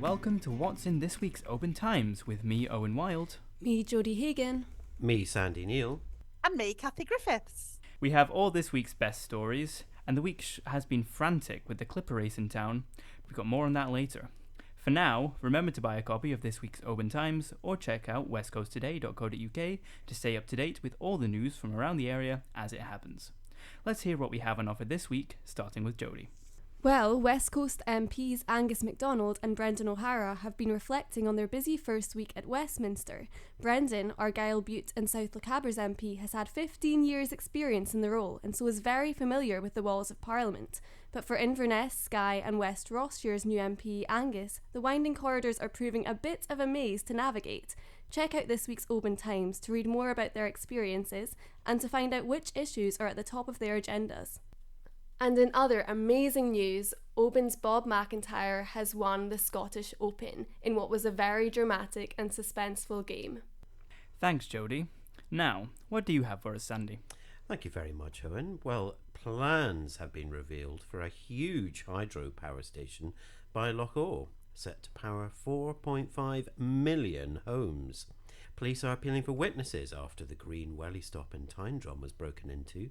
Welcome to What's in this week's Oban Times with me, Owen Wild. Me, Jodie Hagan. Me, Sandy Neal. And me, Kathy Griffiths. We have all this week's best stories, and the week has been frantic with the Clipper race in town. We've got more on that later. For now, remember to buy a copy of this week's Oban Times or check out westcoasttoday.co.uk to stay up to date with all the news from around the area as it happens. Let's hear what we have on offer this week, starting with Jodie. Well, West Coast MPs Angus McDonald and Brendan OHara have been reflecting on their busy first week at Westminster. Brendan, Argyll Bute and South Lochaber's MP, has had 15 years' experience in the role and so is very familiar with the walls of Parliament. But for Inverness, Skye and West Rosshire's new MP Angus, the winding corridors are proving a bit of a maze to navigate. Check out this week's Oban Times to read more about their experiences and to find out which issues are at the top of their agendas. And in other amazing news, Oban's Bob McIntyre has won the Scottish Open in what was a very dramatic and suspenseful game. Thanks, Jodie. Now, what do you have for us, Sandy? Thank you very much, Owen. Well, plans have been revealed for a huge hydropower station by Loch Awe, set to power 4.5 million homes. Police are appealing for witnesses after the Green Welly Stop in Tyndrum was broken into.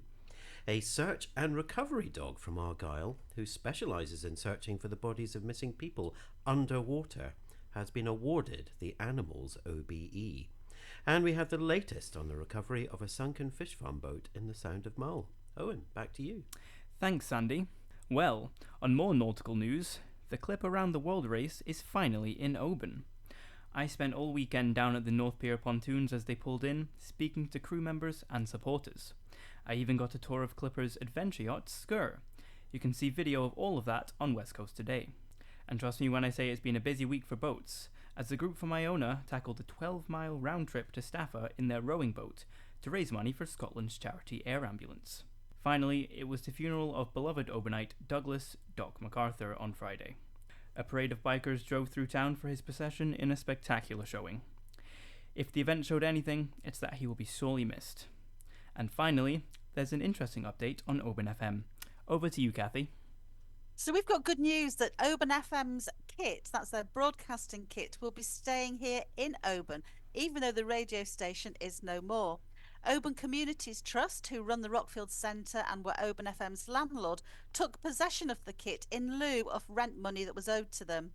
A search and recovery dog from Argyll, who specialises in searching for the bodies of missing people underwater, has been awarded the Animals OBE. And we have the latest on the recovery of a sunken fish farm boat in the Sound of Mull. Owen, back to you. Thanks, Sandy. Well, on more nautical news, the Clip Around the World race is finally in Oban. I spent all weekend down at the North Pier pontoons as they pulled in, speaking to crew members and supporters. I even got a tour of Clipper's adventure yacht, Sker. You can see video of all of that on West Coast Today. And trust me when I say it's been a busy week for boats, as the group from Iona tackled a 12-mile round trip to Staffa in their rowing boat to raise money for Scotland's charity air ambulance. Finally, it was the funeral of beloved Obanite Douglas Doc MacArthur on Friday. A parade of bikers drove through town for his procession in a spectacular showing. If the event showed anything, it's that he will be sorely missed. And finally, there's an interesting update on Oban FM. Over to you, Kathy. So we've got good news that Oban FM's kit, that's their broadcasting kit, will be staying here in Oban, even though the radio station is no more. Oban Communities Trust, who run the Rockfield Centre and were Oban FM's landlord, took possession of the kit in lieu of rent money that was owed to them.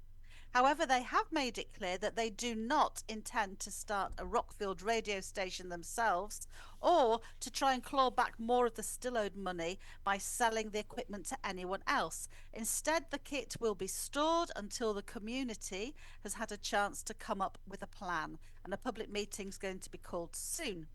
However, they have made it clear that they do not intend to start a Rockfield radio station themselves or to try and claw back more of the still owed money by selling the equipment to anyone else. Instead, the kit will be stored until the community has had a chance to come up with a plan, and a public meeting is going to be called soon.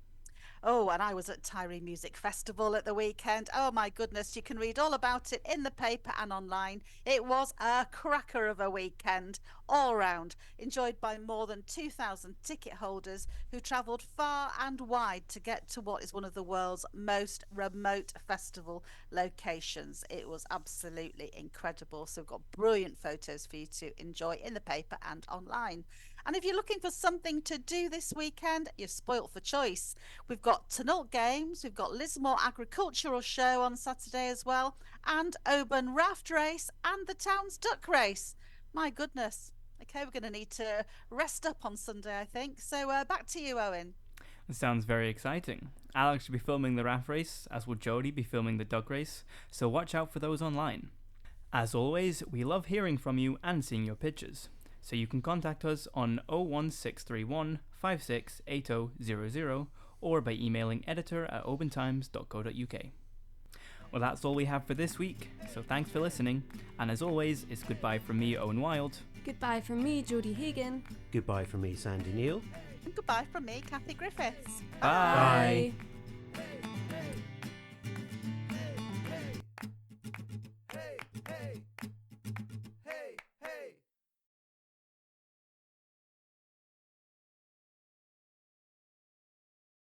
Oh, and I was at Tiree Music Festival at the weekend. Oh my goodness, you can read all about it in the paper and online. It was a cracker of a weekend, all round, enjoyed by more than 2,000 ticket holders who travelled far and wide to get to what is one of the world's most remote festival locations. It was absolutely incredible. So we've got brilliant photos for you to enjoy in the paper and online. And if you're looking for something to do this weekend, you're spoilt for choice. We've got Tunnelt Games, we've got Lismore Agricultural Show on Saturday as well, and Oban Raft Race and the Town's Duck Race. My goodness. Okay, we're going to need to rest up on Sunday, I think. So back to you, Owen. It sounds very exciting. Alex will be filming the raft race, as will Jodie be filming the duck race, so watch out for those online. As always, we love hearing from you and seeing your pictures. So you can contact us on 01631 568000 or by emailing editor@obantimes.co.uk. Well, that's all we have for this week, so thanks for listening, and as always, it's goodbye from me, Owen Wild. Goodbye from me, Jodie Hagan. Goodbye from me, Sandy Neal. And goodbye from me, Kathy Griffiths. Bye. Bye.